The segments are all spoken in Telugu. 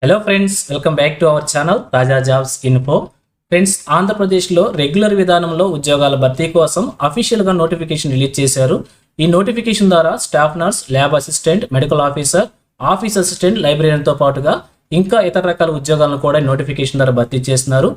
Hello friends, welcome back to our channel తాజా జాబ్స్ ఇన్ఫో. ఫ్రెండ్స్, ఆంధ్రప్రదేశ్లో రెగ్యులర్ విధానంలో ఉద్యోగాల భర్తీ కోసం అఫీషియల్గా నోటిఫికేషన్ రిలీజ్ చేశారు. ఈ నోటిఫికేషన్ ద్వారా staff nurse, lab assistant, medical officer, office assistant, లైబ్రరీతో పాటుగా ఇంకా ఇతర రకాల ఉద్యోగాలను కూడా నోటిఫికేషన్ ద్వారా భర్తీ చేస్తున్నారు.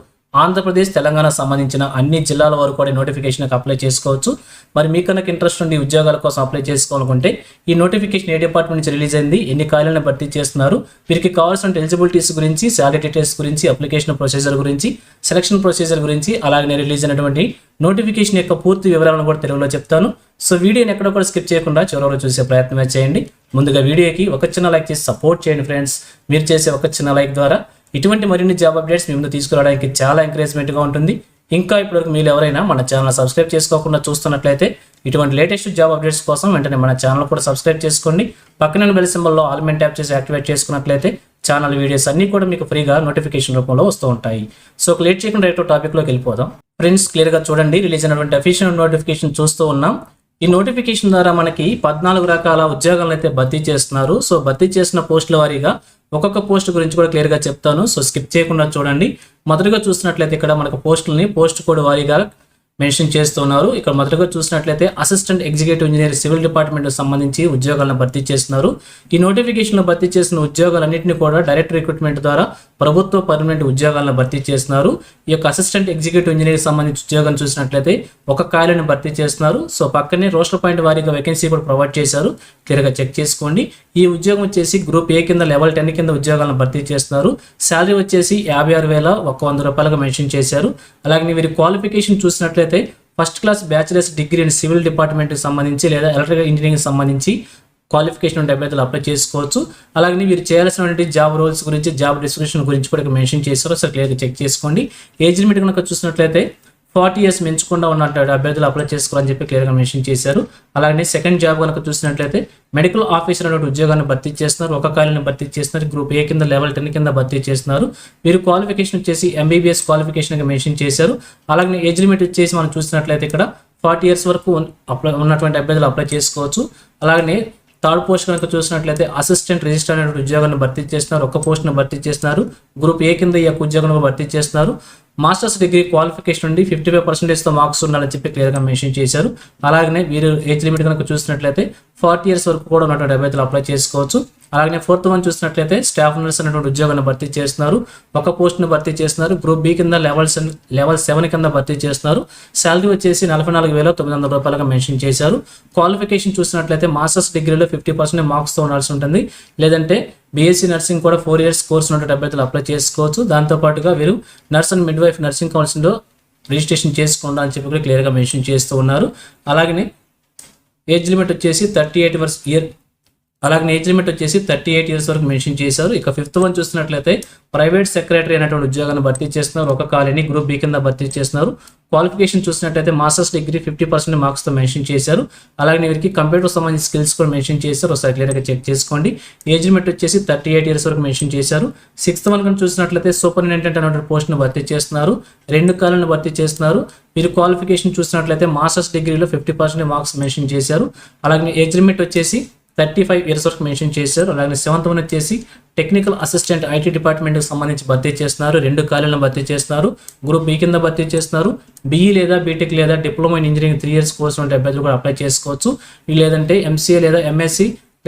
ఆంధ్రప్రదేశ్, తెలంగాణ సంబంధించిన అన్ని జిల్లాల వరకు కూడా నోటిఫికేషన్కి అప్లై చేసుకోవచ్చు. మరి మీకు కనుక ఇంట్రెస్ట్ ఉండి ఉద్యోగాల కోసం అప్లై చేసుకోవాలనుకుంటే ఈ నోటిఫికేషన్ ఏ డిపార్ట్మెంట్ నుంచి రిలీజ్ అయింది, ఎన్ని ఖాళీలను భర్తీ చేస్తున్నారు, వీరికి కావాల్సిన ఎలిజిబిలిటీస్ గురించి, శాలరీ డీటెయిల్స్ గురించి, అప్లికేషన్ ప్రొసీజర్ గురించి, సెలక్షన్ ప్రొసీజర్ గురించి, అలాగే రిలీజ్ అయినటువంటి నోటిఫికేషన్ యొక్క పూర్తి వివరాలను కూడా తెలుగులో చెప్తాను. సో వీడియోని ఎక్కడ కూడా స్కిప్ చేయకుండా చివరిలో చూసే ప్రయత్నమే చేయండి. ముందుగా వీడియోకి ఒక చిన్న లైక్ చేసి సపోర్ట్ చేయండి ఫ్రెండ్స్. మీరు చేసే ఒక చిన్న లైక్ ద్వారా ఇటువంటి మరిన్ని జాబ్ అప్డేట్స్ మీ ముందు తీసుకురావడానికి చాలా ఎంకరేజ్మెంట్గా ఉంటుంది. ఇంకా ఇప్పటివరకు మీరు ఎవరైనా మన ఛానల్ సబ్స్క్రైబ్ చేసుకోకుండా చూస్తున్నట్లయితే ఇటువంటి లేటెస్ట్ జాబ్ అప్డేట్స్ కోసం వెంటనే మన ఛానల్ కూడా సబ్స్క్రైబ్ చేసుకోండి. పక్కన బెల్ సింబల్లో ఆల్ మెన్ ట్యాప్ చేసి యాక్టివేట్ చేసుకున్నట్లయితే ఛానల్ వీడియోస్ అన్ని కూడా మీకు ఫ్రీగా నోటిఫికేషన్ రూపంలో వస్తూ ఉంటాయి. సో లేట్ చేయకుండా డైరెక్ట్ టాపిక్లోకి వెళ్ళిపోదాం. ఫ్రెండ్స్, క్లియర్గా చూడండి, రిలీజ్ అయినటువంటి అఫీషియల్ నోటిఫికేషన్ చూస్తూ ఉన్నాం. ఈ నోటిఫికేషన్ ద్వారా మనకి 14 రకాల ఉద్యోగాలను అయితే భర్తీ చేస్తున్నారు. సో భర్తీ చేసిన పోస్టుల వారీగా ఒక్కొక్క పోస్ట్ గురించి కూడా క్లియర్గా చెప్తాను. సో స్కిప్ చేయకుండా చూడండి. మొదటగా చూసినట్లయితే ఇక్కడ మనకు పోస్టులని పోస్ట్ కోడ్ వారీగా మెన్షన్ చేస్తున్నారు. ఇక్కడ మొదటగా చూసినట్లయితే అసిస్టెంట్ ఎగ్జిక్యూటివ్ ఇంజనీర్ సివిల్ డిపార్ట్మెంట్కి సంబంధించి ఉద్యోగాలను భర్తీ చేస్తున్నారు. ఈ నోటిఫికేషన్లో భర్తీ చేసిన ఉద్యోగాలన్నింటినీ కూడా డైరెక్ట్ రిక్రూట్మెంట్ ద్వారా ప్రభుత్వ పర్మనెంట్ ఉద్యోగాలను భర్తీ చేస్తున్నారు. ఈ యొక్క అసిస్టెంట్ ఎగ్జిక్యూటివ్ ఇంజనీర్కి సంబంధించి ఉద్యోగం చూసినట్లయితే ఒక ఖాళీని భర్తీ చేస్తున్నారు. సో పక్కనే రోస్టర్ పాయింట్ వారీగా వేకెన్సీ కూడా ప్రొవైడ్ చేశారు. క్లియర్గా చెక్ చేసుకోండి. ఈ ఉద్యోగం వచ్చేసి గ్రూప్ ఏ కింద లెవెల్ 10 కింద ఉద్యోగాలను భర్తీ చేస్తున్నారు. శాలరీ వచ్చేసి 56,100 రూపాయలుగా మెన్షన్ చేశారు. అలాగే వీరి క్వాలిఫికేషన్ చూసినట్లయితే first class bachelors degree in civil డిపార్ట్మెంట్కి సంబంధించి లేదా ఎలక్ట్రికల్ ఇంజనీరింగ్ సంబంధించి క్వాలిఫికేషన్ ఉంటే అభ్యర్థులు అప్లై చేసుకోవచ్చు. అలాగే వీరు చేయాల్సినటువంటి జాబ్ రోల్స్ గురించి, జాబ్ డిస్క్రిప్షన్ గురించి కూడా మెన్షన్ చేశారు. సో క్లియర్గా చెక్ చేసుకోండి. ఏజ్ లిమిట్ కనుక చూసినట్లయితే 40 years మించకుండా ఉన్నట్టు అభ్యర్థులు అప్లై చేసుకోవాలని చెప్పి క్లియర్గా మెన్షన్ చేశారు. అలాగే సెకండ్ జాబ్ కనుక చూసినట్లయితే మెడికల్ ఆఫీసర్ అనే ఉద్యోగాన్ని భర్తీ చేస్తున్నారు. ఒక ఖాళీని భర్తీ చేస్తున్నారు. గ్రూప్ ఏ కింద లెవెల్ 10 కింద భర్తీ చేస్తున్నారు. వీరు క్వాలిఫికేషన్ వచ్చేసి MBBS క్వాలిఫికేషన్గా మెన్షన్ చేశారు. అలాగే ఏజ్ లిమిట్ వచ్చేసి మనం చూసినట్లయితే ఇక్కడ 40 years వరకు ఉన్నటువంటి అభ్యర్థులు అప్లై చేసుకోవచ్చు. అలాగే థర్డ్ పోస్ట్ కనుక చూసినట్లయితే అసిస్టెంట్ రిజిస్టర్ అనే ఉద్యోగాన్ని భర్తీ చేస్తున్నారు. ఒక పోస్ట్ను భర్తీ చేస్తున్నారు. గ్రూప్ ఏ కింద ఈ యొక్క ఉద్యోగాన్ని భర్తీ చేస్తున్నారు. మాస్టర్స్ డిగ్రీ క్వాలిఫికేషన్ నుండి 55% మార్క్స్ ఉండాలని చెప్పి క్లియర్గా మెన్షన్ చేశారు. అలాగే వీరు ఏజ్ లిమిట్ కనుక చూసినట్లయితే 40 years వరకు కూడా ఉన్నటువంటి అభ్యర్థులు అప్లై చేసుకోవచ్చు. అలాగే ఫోర్త్ వన్ చూసినట్లయితే స్టాఫ్ నర్స్ అనేటువంటి ఉద్యోగాన్ని భర్తీ చేస్తున్నారు. ఒక పోస్ట్ను భర్తీ చేస్తున్నారు. గ్రూప్ బి కింద లెవెల్ 7 కింద భర్తీ చేస్తున్నారు. శాలరీ వచ్చేసి 44,900 రూపాయలుగా మెన్షన్ చేశారు. క్వాలిఫికేషన్ చూసినట్లయితే మాస్టర్స్ డిగ్రీలో 50% మార్క్స్తో ఉండాల్సి ఉంటుంది. లేదంటే BSc నర్సింగ్ కూడా 4 years కోర్స్ ఉన్నటువంటి అభ్యర్థులు అప్లై చేసుకోవచ్చు. దాంతోపాటుగా వీరు nurse and mid wife nursing కౌన్సిల్లో రిజిస్ట్రేషన్ చేసుకోండి అని చెప్పి కూడా క్లియర్గా మెన్షన్ చేస్తూ ఉన్నారు. అలాగే ఏజ్ లిమిట్ వచ్చేసి 38 years. అలాగే ఏజ్ లిమిట్ వచ్చేసి 38 years వరకు మెన్షన్ చేశారు. ఇక ఫిఫ్త్ వన్ చూసినట్లయితే ప్రైవేట్ సెక్రటరీ అనేటువంటి ఉద్యోగాన్ని భర్తీ చేస్తున్నారు. ఒక ఖాళీని గ్రూప్ బి కింద భర్తీ చేస్తున్నారు. క్వాలిఫికేషన్ చూసినట్లయితే మాస్టర్స్ డిగ్రీ 50% మార్క్స్తో మెన్షన్ చేశారు. అలాగే వీరికి కంప్యూటర్ సంబంధించిన స్కిల్స్ కూడా మెన్షన్ చేశారు. ఒకసారి క్లియర్గా చెక్ చేసుకోండి. ఏజ్ లిమిట్ వచ్చేసి 38 years వరకు మెన్షన్ చేశారు. సిక్స్త్ వన్ కనుక చూసినట్లయితే సూపరింటెండెంట్ అనేటువంటి పోస్ట్ను భర్తీ చేస్తున్నారు. 2 ఖాళీలను భర్తీ చేస్తున్నారు. మీరు క్వాలిఫికేషన్ చూసినట్లయితే మాస్టర్స్ డిగ్రీలో 50% మార్క్స్ మెన్షన్ చేశారు. అలాగే ఏజ్ లిమిట్ వచ్చేసి 35 years వరకు మెన్షన్ చేశారు. అలాగే సెవెంత్ వన్ వచ్చేసి టెక్నికల్ అసిస్టెంట్ IT డిపార్ట్మెంట్కి సంబంధించి భర్తీ చేస్తున్నారు. 2 ఖాళీలను భర్తీ చేస్తున్నారు. గ్రూప్ బి కింద భర్తీ చేస్తున్నారు. BE లేదా బీటెక్ లేదా diploma in engineering 3 years course ఉంటే అభ్యర్థులు కూడా అప్లై చేసుకోవచ్చు. లేదంటే MCA లేదా MSc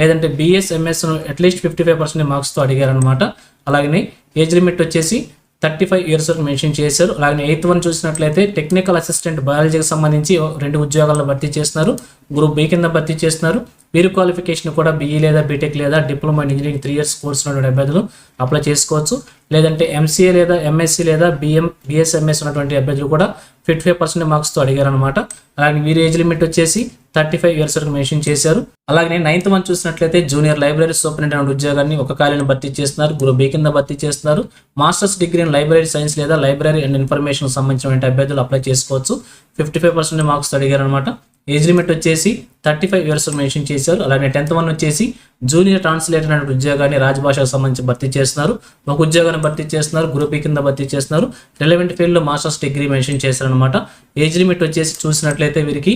లేదంటే BS/MS అట్లీస్ట్ 55% మార్క్స్తో అడిగారనమాట. అలాగే ఏజ్ లిమిట్ వచ్చేసి 35 years వరకు మెన్షన్ చేశారు. అలాగే ఎయిత్ వన్ చూసినట్లయితే టెక్నికల్ అసిస్టెంట్ బయాలజీకి సంబంధించి 2 ఉద్యోగాలను భర్తీ చేస్తున్నారు. గ్రూప్ బి కింద భర్తీ చేస్తున్నారు. వీరి క్వాలిఫికేషన్ కూడా BE లేదా బీటెక్ లేదా diploma in engineering 3 years course ఉన్నటువంటి అభ్యర్థులు అప్లై చేసుకోవచ్చు. లేదంటే MCA లేదా MSc లేదా BS/MS ఉన్నటువంటి అభ్యర్థులు కూడా 55% మార్క్స్తో అడిగారనమాట. అలాగే వీరి ఏజ్ లిమిట్ వచ్చేసి 35 years వరకు మెన్షన్ చేశారు. అలాగే నైన్త్ వన్ చూసినట్లయితే జూనియర్ లైబ్రరీ సూపరింటెండెంట్ ఉద్యోగాన్ని ఒక ఖాళీని భర్తీ చేస్తున్నారు. గ్రూప్ బి కింద భర్తీ చేస్తున్నారు. Masters degree in library science లేదా లైబ్రరీ అండ్ ఇన్ఫర్మేషన్ సంబంధించిన అభ్యర్థులు అప్లై చేసుకోవచ్చు. 55% మార్క్స్తో అడిగారనమాట. ఏజ్ లిమిట్ వచ్చేసి 35 years మెన్షన్ చేశారు. అలాగే 10th వన్ వచ్చేసి జూనియర్ ట్రాన్స్లేటర్ అనే ఉద్యోగాన్ని రాజభాషకు సంబంధించి భర్తీ చేస్తున్నారు. ఒక ఉద్యోగాన్ని భర్తీ చేస్తున్నారు. గ్రూప్ ఈ కింద భర్తీ చేస్తున్నారు. రిలవెంట్ ఫీల్డ్లో మాస్టర్స్ డిగ్రీ మెన్షన్ చేశారు అనమాట. ఏజ్ లిమిట్ వచ్చేసి చూసినట్లయితే వీరికి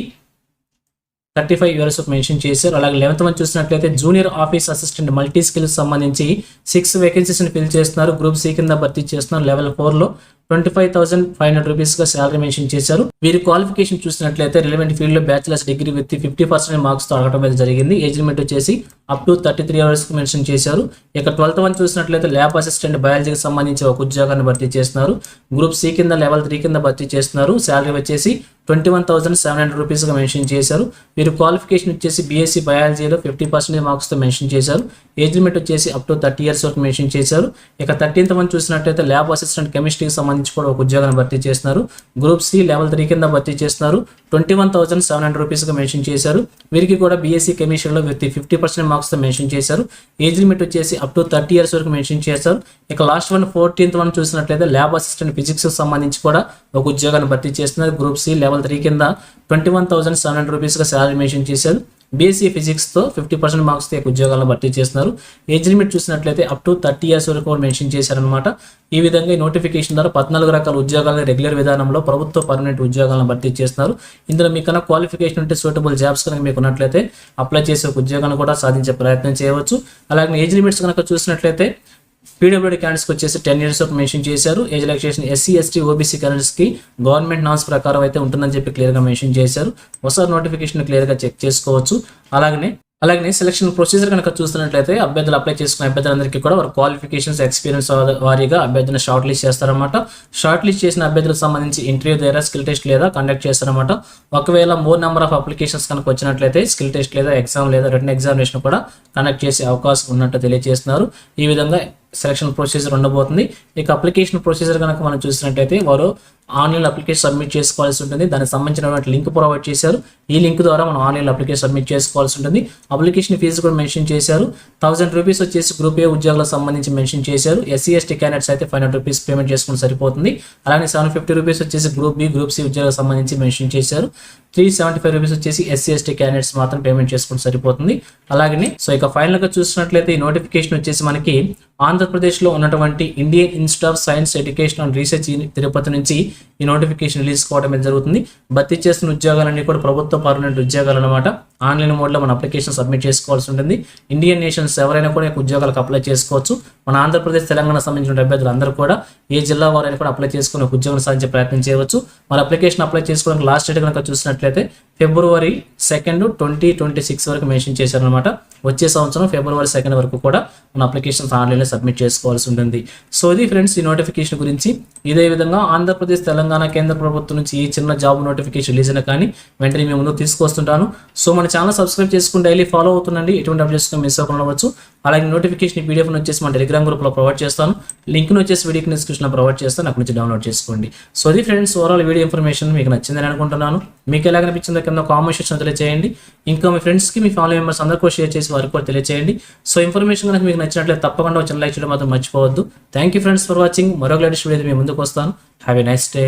35 ఇయర్స్ మెన్షన్ చేశారు. అలాగే 11th వన్ చూసినట్లయితే junior office assistant multi skills సంబంధించి 6 వేకెన్సీస్ని ఫిల్ చేస్తున్నారు. గ్రూప్ సి కింద భర్తీ చేస్తున్నారు. లెవెల్ 4లో 25,500 రూపీస్గా శాలరీ మెన్షన్ చేశారు. వీరి క్వాలిఫికేషన్ చూసినట్లయితే రిలవెంట్ ఫీల్డ్లో బ్యాచిలర్స్ డిగ్రీ విత్ 50% మార్క్స్తో అడగడం అనేది జరిగింది. ఏజ్ లిమిట్ వచ్చేసి అప్ టు 33 ఇయర్స్ మెన్షన్ చేశారు. ఇక 12th వన్ చూసినట్లయితే ల్యాబ్ అసిస్టెంట్ బయాలజీకి సంబంధించి ఒక ఉద్యోగాన్ని భర్తీ చేస్తున్నారు. గ్రూప్ సి కింద లెవెల్ 3 కింద భర్తీ చేస్తున్నారు. శాలరీ వచ్చేసి 21,700 రూపీస్గా మెన్షన్ చేశారు. వీరి క్వాలిఫికేషన్ వచ్చేసి బీఎస్సీ బయాలజీలో 50% మార్క్స్తో మెన్షన్ చేశారు. ఏజ్ లిమిట్ వచ్చేసి అప్ టు 30 ఇయర్స్ వరకు మెన్షన్ చేశారు. ఇక 13th వన్ చూసినట్లయితే ల్యాబ్ అసిస్టెంట్ కెమిస్ట్రీకి సంబంధించి కూడా ఒక ఉద్యోగాన్ని భర్తీ చేస్తున్నారు. గ్రూప్ సి లెవెల్ 3 కింద భర్తీ చేస్తున్నారు. 21,700 రూపీస్గా మెన్షన్ చేశారు. వీరికి కూడా బీఎస్సీ కెమిస్ట్రీలో విత్ 50% మార్క్స్తో మెన్షన్ చేశారు. ఏజ్ లిమిట్ వచ్చేసి అప్ టు 30 ఇయర్స్ వరకు మెన్షన్ చేశారు. ఇక లాస్ట్ వన్ 14th వన్ చూసినట్లయితే ల్యాబ్ అసిస్టెంట్ ఫిజిక్స్కి సంబంధించి కూడా ఒక ఉద్యోగాన్ని భర్తీ చేస్తున్నారు. గ్రూప్ సి లెవెల్ 3 కింద 21,700 రూపీస్గా శాలరీ మెన్షన్ చేశారు. బీఎస్సీ ఫిజిక్స్తో 50% మార్క్స్తో ఉద్యోగాలను భర్తీ చేస్తున్నారు. ఏజ్ లిమిట్ చూసినట్లయితే అప్ టు 30 ఇయర్స్ వరకు మెన్షన్ చేశారనమాట. ఈ విధంగా ఈ నోటిఫికేషన్ ద్వారా 14 రకాల ఉద్యోగాలను రెగ్యులర్ విధానంలో ప్రభుత్వ పర్మనెంట్ ఉద్యోగాలను భర్తీ చేస్తున్నారు. ఇందులో మీకన్నా క్వాలిఫికేషన్ ఉంటే సూటబుల్ జాబ్స్ కనుక మీకు ఉన్నట్లయితే అప్లై చేసే ఒక ఉద్యోగాన్ని కూడా సాధించే ప్రయత్నం చేయవచ్చు. అలాగే ఏజ్ లిమిట్స్ కనుక చూసినట్లయితే పీడబ్ల్యూడీ క్యాండిడేట్స్కి వచ్చేసి 10 ఇయర్స్ వరకు మెన్షన్ చేశారు. Age relaxation SC ST OBC క్యాండిడేట్స్కి గవర్నమెంట్ నామ్స్ ప్రకారం అయితే ఉంటుందని చెప్పి క్లియర్గా మెన్షన్ చేశారు. ఒకసారి నోటిఫికేషన్ క్లియర్గా చెక్ చేసుకోవచ్చు. అలాగే సెలక్షన్ ప్రొసీజర్ కనుక చూస్తున్నట్లయితే అభ్యర్థులు అప్లై చేసుకున్న అభ్యర్థులందరికీ కూడా వారి క్వాలిఫికేషన్స్ ఎక్స్పీరియన్స్ వారీగా అభ్యర్థిని షార్ట్ లిస్ట్ చేస్తారన్నమాట. షార్ట్ లిస్ట్ చేసిన అభ్యర్థులకు సంబంధించి ఇంటర్వ్యూ ద్వారా స్కిల్ టెస్ట్ లేదా కండక్ట్ చేస్తారన్నమాట. ఒకవేళ మోర్ నెంబర్ ఆఫ్ అప్లికేషన్స్ కనుక వచ్చినట్లయితే స్కిల్ టెస్ట్ లేదా ఎగ్జామ్ లేదా రిటన్ ఎగ్జామినేషన్ కూడా కండక్ట్ చేసే అవకాశం ఉన్నట్టు తెలియజేస్తున్నారు. ఈ విధంగా సెలక్షన్ ప్రొసీజర్ ఉండబోతుంది. ఇక అప్లికేషన్ ప్రొసీజర్ కనుక మనం చూసినట్లయితే వారు ఆన్లైన్ అప్లికేషన్ సబ్మిట్ చేసుకోవాల్సి ఉంటుంది. దానికి సంబంధించినటువంటి లింక్ ప్రొవైడ్ చేశారు. ఈ లింక్ ద్వారా మనం ఆన్లైన్ అప్లికేషన్ సబ్మిట్ చేసుకోవాల్సి ఉంటుంది. అప్లికేషన్ ఫీజు కూడా మెన్షన్ చేశారు. 1000 రూపీస్ వచ్చేసి గ్రూప్ ఏ ఉద్యోగాలకు సంబంధించి మెన్షన్ చేశారు. ఎస్సీ ఎస్టీ క్యాండిడేట్స్ అయితే 500 రూపీస్ పేమెంట్ చేసుకుని సరిపోతుంది. అలాగే 750 రూపీస్ వచ్చేసి గ్రూప్ బి గ్రూప్ సి ఉద్యోగాలకు సంబంధించి మెన్షన్ చేశారు. 375 రూపీస్ వచ్చేసి ఎస్సీ ఎస్టీ క్యాండిడేట్స్ మాత్రం పేమెంట్ చేసుకుని సరిపోతుంది. అలాగే సో ఇక ఫైనల్గా చూసినట్లయితే ఈ నోటిఫికేషన్ వచ్చేసి మనకి ఆంధ్రప్రదేశ్లో ఉన్నటువంటి Indian institute of science education and research Tirupati నుంచి ఈ నోటిఫికేషన్ రిలీజ్ కావడం జరుగుతుంది. భర్తీ చేస్తున్న ఉద్యోగాలన్నీ కూడా ప్రభుత్వ పర్మనెంట్ ఉద్యోగాలు అనమాట. ఆన్లైన్ మోడ్లో మన అప్లికేషన్ సబ్మిట్ చేసుకోవాల్సి ఉంటుంది. ఇండియన్ నేషన్స్ ఎవరైనా కూడా ఉద్యోగాలకు అప్లై చేసుకోవచ్చు. మన ఆంధ్రప్రదేశ్ తెలంగాణ సంబంధించిన అభ్యర్థులు అందరూ కూడా ఏ జిల్లా వారైనా కూడా అప్లై చేసుకుని ఒక ఉద్యోగం సాధించే ప్రయత్నం చేయవచ్చు. మన అప్లికేషన్ అప్లై చేసుకోవడానికి లాస్ట్ డేట్ కనుక చూసినట్లయితే February 2, 2026 వరకు మెన్షన్ చేశారనమాట. వచ్చే సంవత్సరం February 2 వరకు కూడా మన అప్లికేషన్స్ ఆన్లైన్లో సబ్మిట్ చేసుకోవాల్సి ఉంటుంది. సో ఇది ఫ్రెండ్స్ ఈ నోటిఫికేషన్ గురించి. ఇదే విధంగా ఆంధ్రప్రదేశ్ తెలంగాణ కేంద్ర ప్రభుత్వం నుంచి ఈ చిన్న జాబ్ నోటిఫికేషన్ రిలీజ్ అయినా కానీ వెంటనే మేము ముందుకు తీసుకొస్తుంటాను. సో మన ఛానల్ సబ్స్క్రైబ్ చేసుకుని డైలీ ఫాలో అవుతుండండి. ఎటువంటి అప్డేట్స్ మిస్ అవ్వకుండా ఉండవచ్చు. అలాగే నోటిఫికేషన్ PDF వచ్చేసి మన టెలిగ్రామ్ గ్రూప్లో ప్రొవైడ్ చేస్తాను. లింక్ను వచ్చేసి వీడియోకి డిస్క్రిప్షన్లో ప్రొవైడ్ చేస్తాను. అక్కడ నుంచి డౌన్లోడ్ చేసుకోండి. సో ఇది ఫ్రెండ్స్ ఓవరాల్ వీడియో ఇన్ఫర్మేషన్ మీకు నచ్చిందని అనుకుంటున్నాను. మీకు ఎలా అనిపించిందో కింద కామెంట్ సెక్షన్ తెలియజేయండి. ఇంకా మీ ఫ్రెండ్స్కి మీ ఫ్యామిలీ మెంబర్స్ అందరికీ కూడా షేర్ చేసి వారికి కూడా తెలియజేయండి. సో ఇన్ఫర్మేషన్ కనుక మీకు నచ్చినట్లయితే తప్పకుండా ఒక చిన్న లైక్ చేయడం మాత్రం మర్చిపోవద్దు. Thank you friends for watching. మరొక లేటెస్ట్ వీడియో మీ ముందుకు వస్తాను. Have a nice day.